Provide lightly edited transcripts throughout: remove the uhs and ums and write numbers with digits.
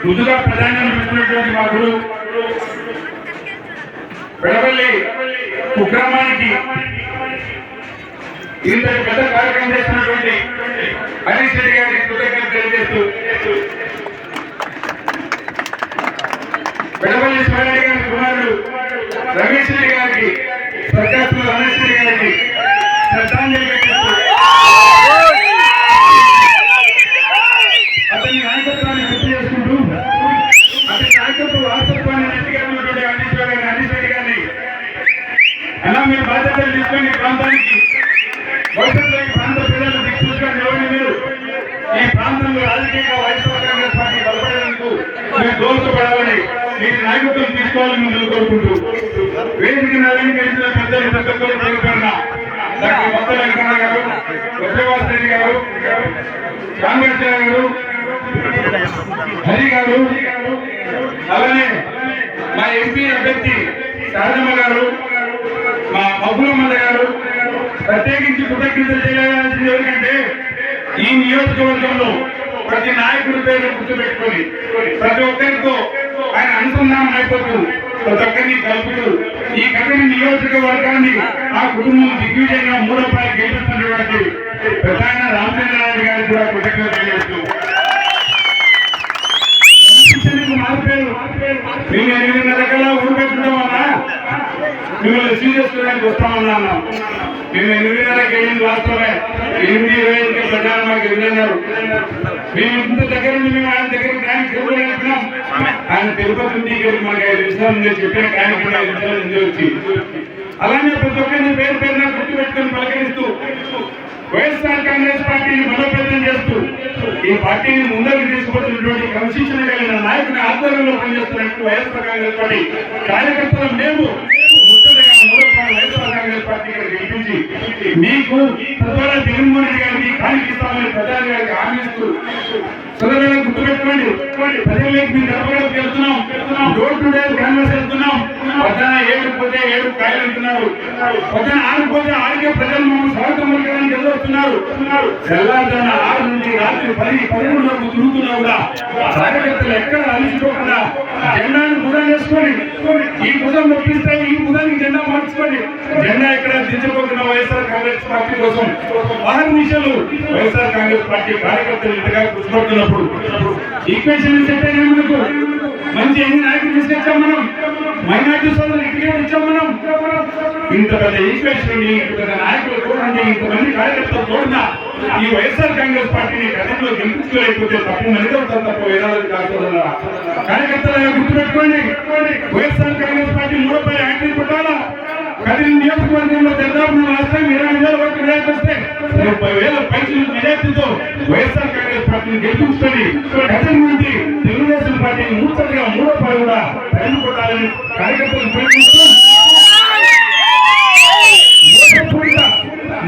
ముందుగా ప్రధానంగా పెట్టినటువంటి మా గురువు పెడపల్లి కుగ్రామానికి ఇంతటి పెద్ద కార్యక్రమం చేసినటువంటి హరీష్ రెడ్డి గారికి కృతజ్ఞతలు తెలియజేస్తూ పెడపల్లి శివరెడ్డి గారి కుమారుడు రమేష్ రెడ్డి గారికి సర్కాసు రమేష్ రెడ్డి గారికి శ్రద్ధాంజలి అతని నాయకత్వాన్ని గుర్తు చేసుకుంటూ అతని నాయకత్వ వారసత్వాన్ని నెట్టిగలిగినటువంటి హరీష్ రెడ్డి గారిని అలా మీరు బాధ్యతలు తీసుకొని ప్రాంతానికి భవిష్యత్తులో ఈ ప్రాంత ప్రజలు దిక్సూచిగా నిలవండి. మీరు ఈ ప్రాంతంలో రాజకీయంగా వైఎస్ఆర్ కాంగ్రెస్ పార్టీ బలపడేందుకు మీరు దోహదపడాలని మీరు నాయకత్వం తీసుకోవాలని మేము కోరుకుంటూ వేదికను అలంకరించిన పెద్దలు ప్రతి ఒక్కరు పేరుపడిన డాక్టర్ మొత్తం వెంకన్న గారు, వజ్రవాస్ రెడ్డి గారు, కాంగ్రెస్ గారు, హరి గారు, అలానే మా ఎంపీ అభ్యర్థి శారదమ్మ గారు, మా మహబూబమ్మ గారు ప్రత్యేకించి కృతజ్ఞతలు తెలియాల్సింది ఎవరికంటే ఈ నియోజకవర్గంలో ప్రతి నాయకుడి పేరు గుర్తుపెట్టుకొని ప్రతి ఒక్కరితో ఆయన అనుసంధానం అయిపోతూ ప్రతి ఒక్కరిని కలుపుతూ ఈ కథని నియోజకవర్గాన్ని ఆ కుటుంబం దిగ్విజయంగా మూడోపాయి గెలుస్తున్నటువంటి ప్రధాన రామచంద్రరావు గారికి కూడా కృతజ్ఞతలు తెలియజేస్తూ మారిపోయారు. మేము 8:30 ఊరిపెట్టుకుంటామన్నా మిమ్మల్ని సీరియస్ చేయడానికి వస్తామన్నా అన్నాం. మేము 8:30కి వెళ్ళింది వాస్తవమే. 8:25కి ప్రధాన మాకు ఎదురన్నారు. మేము ఇంత దగ్గర నుంచి మేము ఆయన దగ్గరికి ట్యాంక్ తిరుగుతున్నాం. ఆయన తిరుపతి నుంచి ఇక్కడికి మనకి 5 నిమిషాలు ఉంది చెప్పిన ట్యాంక్ 5 నిమిషాలు ఉంది వచ్చి అలానే ప్రతి ఒక్కరిని పేరు పేరున గుర్తుపెట్టుకుని పలకరిస్తూ వైఎస్ఆర్ కాంగ్రెస్ పార్టీని బలోపేతం చేస్తూ ఈ పార్టీని ముందరికి తీసుకుపోతున్నటువంటి క్రమశిక్షణ కలిగిన నాయకుని ఆధ్వర్యంలో పనిచేస్తున్నట్టు వైఎస్ఆర్ కాంగ్రెస్ పార్టీ కార్యకర్తలు మేము ముఖ్యంగా మూడోపాయి వైఎస్ఆర్ కాంగ్రెస్ పార్టీ గెలిపించి మీకు తద్వారా జగన్మోహన్ రెడ్డి గారికి కానికిస్తామని ప్రధాని గారికి హామీ ఇస్తూ సోదరులను గుర్తుపెట్టుకోండి. ప్రజల్లోకి మేము జరపడానికి వెళ్తున్నాం. డోర్ టు డోర్ క్యాన్వాస్ వెళ్తున్నాం. పొద్దున 7 పోతే 7 కాయలు అంటున్నారు. పొద్దున 6 పోతే 6కే ప్రజలు మమ్మల్ని స్వాగతం పలకడానికి ఎదురొస్తున్నారు. తెల్లారుజామున 6 నుంచి రాత్రి 10-11 వరకు తిరుగుతున్నా కూడా కార్యకర్తలు ఎక్కడ అలిసిపోకుండా జెండాను భుజం వేసుకొని ఈ భుజం నొప్పిస్తే ఈ భుజానికి జెండా మార్చుకొని జెండా ఎక్కడ దించబోతున్న వైఎస్ఆర్ కాంగ్రెస్ పార్టీ కోసం అహర్నిశలు వైఎస్ఆర్ కాంగ్రెస్ పార్టీ కార్యకర్తలు ఇంతగా కృషిపడుతున్నప్పుడు ఈక్వేషన్ సెట్ అయినా మనకు మంచి ఎన్ని నాయకులు తీసుకొచ్చాం. మనం మైనార్టీ సోదరులు టికెట్ ఇచ్చాం. మనం ఇంత పెద్ద ఈక్వేషన్ ఇంత పెద్ద నాయకులు చూడండి, ఇంతమంది కార్యకర్తలు చూడన్నా ఈ వైఎస్ఆర్ కాంగ్రెస్ పార్టీని గతంలో గెలిపించుకోలేకపోతే తప్పు మనిదవుతారు తప్ప వేదాలు కాదు. కార్యకర్తలు గుర్తుపెట్టుకోండి. వైఎస్ఆర్ కాంగ్రెస్ పార్టీ మూడోపాయి యాక్టివ్ కొట్టాలా. కదిరి నియోజకవర్గంలో దాదాపు లాస్ట్ టైం 20,000 వరకు మెజార్టీ వస్తే 30,000 పైసలు మెజార్టీతో వైఎస్ఆర్ కాంగ్రెస్ పార్టీని గెలిపించుకొని కదిరి నుండి తెలుగుదేశం పార్టీని ముచ్చటగా మూడోపాయి కూడా ప్రజలు కొట్టాలని కార్యకర్తలు ప్రయత్నిస్తూ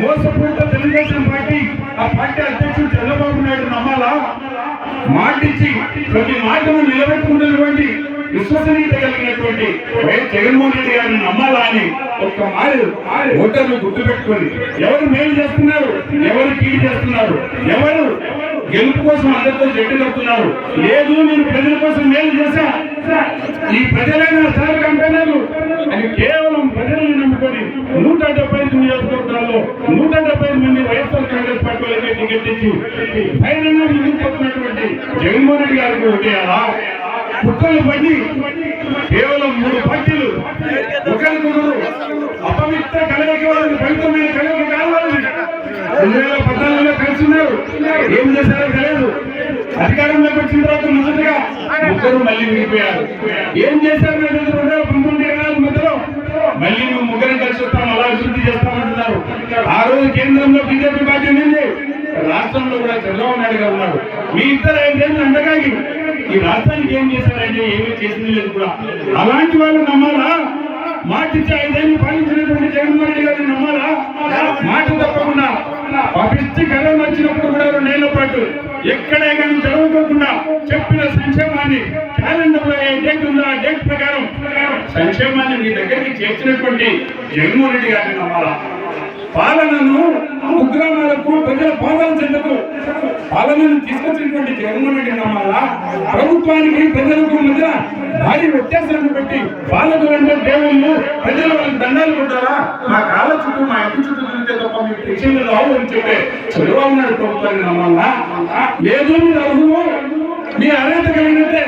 మోసపూరిత తెలుగుదేశం పార్టీ ఆ పార్టీ అధ్యక్షుడు చంద్రబాబు నాయుడు నమ్మాలా? మాటిచ్చి ప్రతి మాటను నిలబెట్టుకున్నటువంటి విశ్వసనీయత కలిగినటువంటి వైఎస్ జగన్మోహన్ రెడ్డి గారిని నమ్మాలా అని ఒక్క ఓటర్లు గుర్తుపెట్టుకొని ఎవరు మేలు చేస్తున్నారు, ఎవరు కీడు చేస్తున్నారు, ఎవరు గెలుపు కోసం అందరితో జట్టు కడుతున్నారు. లేదు నేను ప్రజల కోసం మేలు చేశా, ఈ ప్రజలైన సహ కంపెనీలు అని కేవలం ప్రజలను నమ్ముకొని 175 నియోజకవర్గాల్లో 175 మంది వైఎస్ఆర్ కాంగ్రెస్ పార్టీ వాళ్ళకి టికెట్ ఇచ్చి ధైర్యంగా ముందుకు పోతున్నటువంటి జగన్మోహన్ రెడ్డి గారికి ఓటేయాలా? కుక్కలు పడి కేవలం 3 పార్టీలు ఒకరికొకరు అపవిత్ర కలయిక వాళ్ళని పవిత్రమైన కలయిక కాదు. 2014లో కలిసి ఉన్నారు. ఏం చేశారో తెలియదు. అధికారంలోకి వచ్చిన తర్వాత మొదటిగా ముగ్గురు మళ్ళీ విడిపోయారు. ఏం చేశారు? 2019 మధ్యలో మళ్ళీ మేము ముగ్గురం కలిసి వస్తాం, అలా అభివృద్ధి చేస్తామంటున్నారు. ఆ రోజు కేంద్రంలో బీజేపీ పార్టీ ఉంది, రాష్ట్రంలో కూడా చంద్రబాబు నాయుడు గారు ఉన్నారు. మీ ఇద్దరు 5 ఏళ్ళు అండగాగి ఈ రాష్ట్రానికి ఏం చేశారంటే ఏమీ చేసింది లేదు కూడా. అలాంటి వాళ్ళు నమ్మాలా? మాటిచ్చి 5 ఏళ్ళు పాలించినటువంటి జగన్మోహన్ రెడ్డి గారిని నమ్మాలా? మాట తప్పకుండా పపిచ్చి కథలు వచ్చినప్పుడు కూడా 2 ఏళ్ల పాటు ఎక్కడే కానీ చదవుకోకుండా చెప్పిన సంక్షేమాన్ని క్యాలెండర్ లో ఏ డేట్ ఉందో ఆ డేట్ ప్రకారం సంక్షేమాన్ని మీ దగ్గరికి చేర్చినటువంటి జగన్మోహన్ రెడ్డి గారిని నమ్మాలా? పాలనను కుగ్రామాలకు ప్రజల పాలన చెందకు పాలనను తీసుకొచ్చినటువంటి జగన్మోహన్ రెడ్డి నమ్మాలా? ప్రభుత్వానికి ప్రజలకు మధ్య భారీ వ్యత్యాసాన్ని పెట్టి పాలకులు అంటే దేవుళ్ళు, ప్రజలు వాళ్ళకి దండాలు కొట్టారా? మా కాళ్ళ చుట్టూ మా ఇంటి చుట్టూ తిరిగితే తప్ప మీకు తెచ్చింది రావు అని చెప్పే చంద్రబాబు నాయుడు ప్రభుత్వాన్ని నమ్మాలా? లేదు మీరు అడుగు, మీ అర్హత కలిగినట్టే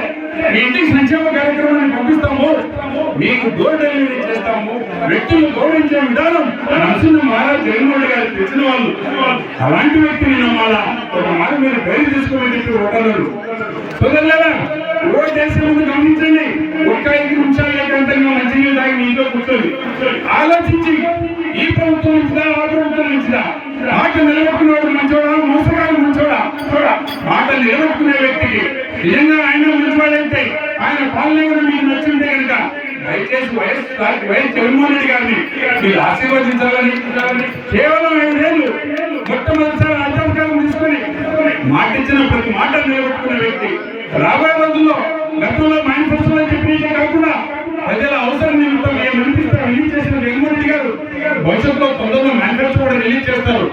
మీ ఇంటికి సంక్షేమ కార్యక్రమాన్ని పంపిస్తాము, మీకు డోర్ డెలివరీ చేస్తాము. వ్యక్తులు గౌరవించే విధానం నరసింహ మహారాజ్ జగన్మోహన్ గారు తెచ్చిన వాళ్ళు. అలాంటి వ్యక్తిని నమ్మాలా? ఒక మాట మీరు పేరు తీసుకోమని చెప్పి ఓటర్లు సోదరులారా, ఓటు చేసే ముందు గమనించండి. ఒక్క 5 నిమిషాలు ఏకాంతంగా మంచినీళ్ళు తాగి మీ ఇంట్లో కూర్చొని ఆలోచించి ఈ ప్రభుత్వం నుంచిదా ఆ ప్రభుత్వం నుంచిదా మాట నిలబెట్టుకునేవాడు మంచోడా, మోసగాడు మంచోడా? మాట నిలబెట్టుకునే వ్యక్తికి నిజంగా ఆయన మంచివాడైతే ఆయన పాలన కూడా మీకు నచ్చింటే కనుక దయచేసి వైఎస్ జగన్మోహన్ రెడ్డి గారిని మీరు ఆశీర్వదించాలని, కేవలం 5 ఏళ్ళు మొట్టమొదటిసారి రాజ్యాధికారం తీసుకొని మాటిచ్చిన ప్రతి మాట నిలబెట్టుకునే వ్యక్తి. రాబోయే రోజుల్లో గతంలో మేనిఫెస్టోలో చెప్పినట్టే కాకుండా ప్రజల అవసరం నిమిత్తం రిలీజ్ చేసిన జగన్మోహన్ రెడ్డి గారు భవిష్యత్తులో తొందరలో మేనిఫెస్టో కూడా రిలీజ్ చేస్తారు.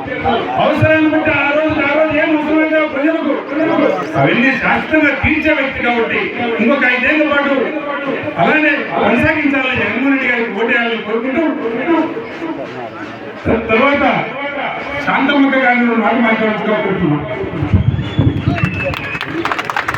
అవసరాన్ని బట్టి ఆ రోజు ఏం అవసరమైతే ప్రజలకు అవన్నీ శాశ్వతంగా తీర్చే వ్యక్తి కాబట్టి ఇంకొక 5 ఏళ్ల పాటు అలానే కొనసాగించాలని జగన్మోహన్ రెడ్డి గారికి ఓటేయాలని కోరుకుంటూ తర్వాత శాంతమ్మక్క గారిని మాట్లాడుతూ కోరుతున్నాం.